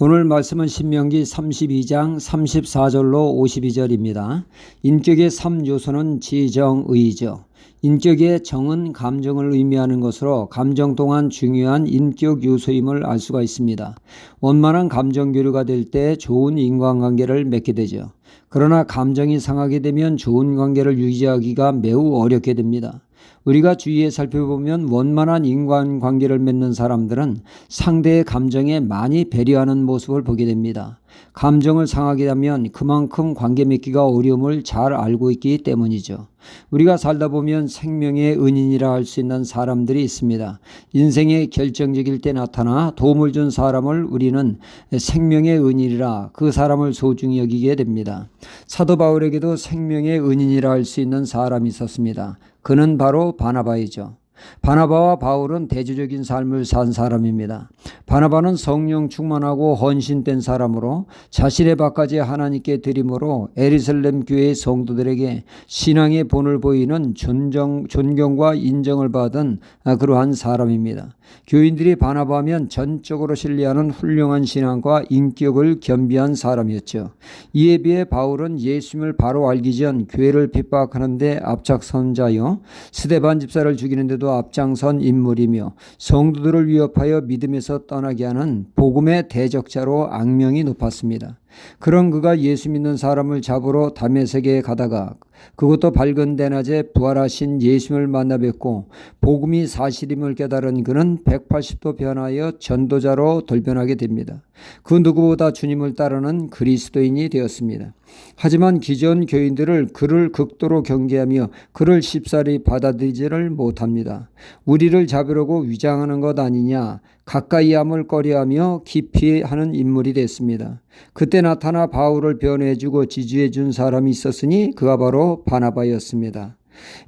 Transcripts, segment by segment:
오늘 말씀은 신명기 32장 34절로 52절입니다. 인격의 3요소는 지정의죠. 인격의 정은 감정을 의미하는 것으로 감정 또한 중요한 인격 요소임을 알 수가 있습니다. 원만한 감정 교류가 될 때 좋은 인간관계를 맺게 되죠. 그러나 감정이 상하게 되면 좋은 관계를 유지하기가 매우 어렵게 됩니다. 우리가 주위에 살펴보면 원만한 인간관계를 맺는 사람들은 상대의 감정에 많이 배려하는 모습을 보게 됩니다. 감정을 상하게 하면 그만큼 관계 맺기가 어려움을 잘 알고 있기 때문이죠. 우리가 살다 보면 생명의 은인이라 할 수 있는 사람들이 있습니다. 인생의 결정적일 때 나타나 도움을 준 사람을 우리는 생명의 은인이라 그 사람을 소중히 여기게 됩니다. 사도 바울에게도 생명의 은인이라 할 수 있는 사람이 있었습니다. 그는 바로 바나바이죠. 바나바와 바울은 대조적인 삶을 산 사람입니다. 바나바는 성령 충만하고 헌신된 사람으로 자신의 밥까지 하나님께 드림으로 예루살렘 교회의 성도들에게 신앙의 본을 보이는 존경과 인정을 받은 그러한 사람입니다. 교인들이 바나바하면 전적으로 신뢰하는 훌륭한 신앙과 인격을 겸비한 사람이었죠. 이에 비해 바울은 예수님을 바로 알기 전 교회를 핍박하는 데 앞장선 자요, 스데반 집사를 죽이는 데도 앞장선 인물이며 성도들을 위협하여 믿음에서 떠나게 하는 복음의 대적자로 악명이 높았습니다. 그런 그가 예수 믿는 사람을 잡으러 다메섹에 가다가 그것도 밝은 대낮에 부활하신 예수님을 만나 뵙고 복음이 사실임을 깨달은 그는 180도 변하여 전도자로 돌변하게 됩니다. 그 누구보다 주님을 따르는 그리스도인이 되었습니다. 하지만 기존 교인들을 그를 극도로 경계하며 그를 쉽사리 받아들이지를 못합니다. 우리를 잡으려고 위장하는 것 아니냐, 가까이함을 꺼려하며 기피하는 인물이 됐습니다. 그때 나타나 바울을 변호해주고 지지해준 사람이 있었으니 그가 바로 바나바였습니다.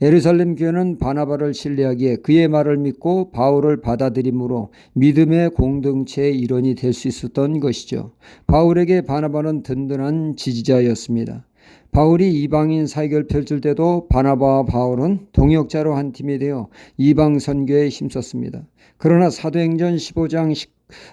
예루살렘 교회는 바나바를 신뢰하기에 그의 말을 믿고 바울을 받아들임으로 믿음의 공동체의 일원이 될 수 있었던 것이죠. 바울에게 바나바는 든든한 지지자였습니다. 바울이 이방인 사역을 펼칠 때도 바나바와 바울은 동역자로 한 팀이 되어 이방 선교에 힘썼습니다. 그러나 사도행전 15장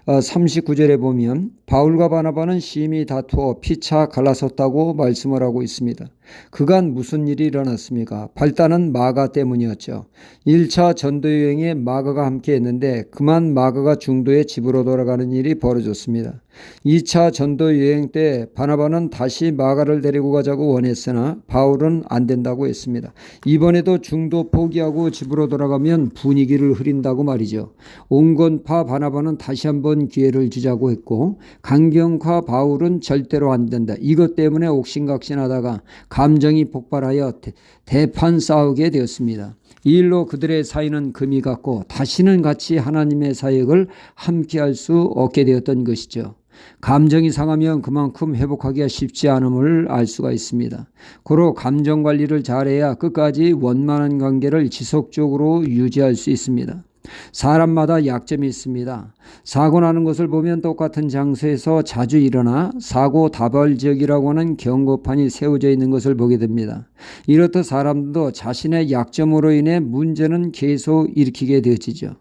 39절에 보면 바울과 바나바는 심히 다투어 피차 갈라섰다고 말씀을 하고 있습니다. 그간 무슨 일이 일어났습니까? 발단은 마가 때문이었죠. 1차 전도여행에 마가가 함께 했는데 그만 마가가 중도에 집으로 돌아가는 일이 벌어졌습니다. 2차 전도여행 때 바나바는 다시 마가를 데리고 가자고 원했으나 바울은 안 된다고 했습니다. 이번에도 중도 포기하고 집으로 돌아가면 분위기를 흐린다고 말이죠. 온건파 바나바는 다시 한번 기회를 주자고 했고 강경파 바울은 절대로 안 된다. 이것 때문에 옥신각신하다가 감정이 폭발하여 대판 싸우게 되었습니다. 이 일로 그들의 사이는 금이 갔고 다시는 같이 하나님의 사역을 함께할 수 없게 되었던 것이죠. 감정이 상하면 그만큼 회복하기가 쉽지 않음을 알 수가 있습니다. 고로 감정 관리를 잘해야 끝까지 원만한 관계를 지속적으로 유지할 수 있습니다. 사람마다 약점이 있습니다. 사고 나는 것을 보면 똑같은 장소에서 자주 일어나 사고 다발 지역이라고 하는 경고판이 세워져 있는 것을 보게 됩니다. 이렇듯 사람도 자신의 약점으로 인해 문제는 계속 일으키게 되어지죠.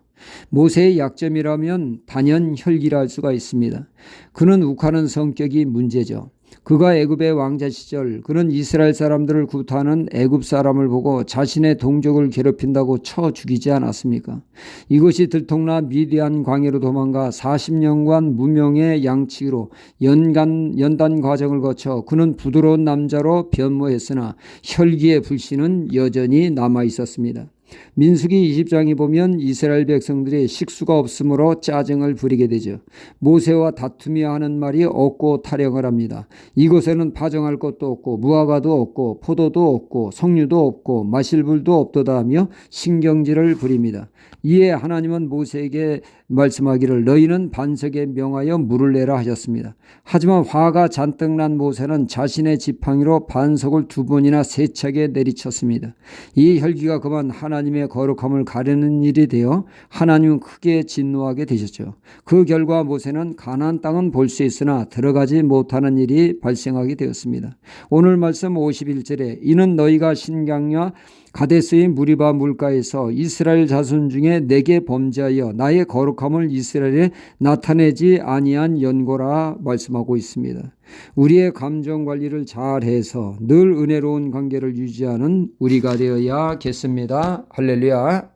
모세의 약점이라면 단연 혈기라 할 수가 있습니다. 그는 욱하는 성격이 문제죠. 그가 애굽의 왕자 시절 그는 이스라엘 사람들을 구타하는 애굽 사람을 보고 자신의 동족을 괴롭힌다고 쳐 죽이지 않았습니까? 이것이 들통나 미디안 광야로 도망가 40년간 무명의 양치기로 연단 과정을 거쳐 그는 부드러운 남자로 변모했으나 혈기의 불씨는 여전히 남아 있었습니다. 민수기 20장에 보면 이스라엘 백성들이 식수가 없으므로 짜증을 부리게 되죠. 모세와 다투며 하는 말이 없고 타령을 합니다. 이곳에는 파종할 것도 없고 무화과도 없고 포도도 없고 석류도 없고 마실 물도 없도다 하며 신경질을 부립니다. 이에 하나님은 모세에게 말씀하기를 너희는 반석에 명하여 물을 내라 하셨습니다. 하지만 화가 잔뜩 난 모세는 자신의 지팡이로 반석을 2번이나 세차게 내리쳤습니다. 이 혈기가 그만 하나님의 거룩함을 가르는 일이 되어 하나님은 크게 진노하게 되셨죠. 그 결과 모세는 가나안 땅은 볼 수 있으나 들어가지 못하는 일이 발생하게 되었습니다. 오늘 말씀 51절에 이는 너희가 신강야 가데스의 무리바 물가에서 이스라엘 자손 중에 내게 범죄하여 나의 거룩함 거룩함을 이스라엘에 나타내지 아니한 연고라 말씀하고 있습니다. 우리의 감정 관리를 잘해서 늘 은혜로운 관계를 유지하는 우리가 되어야겠습니다. 할렐루야.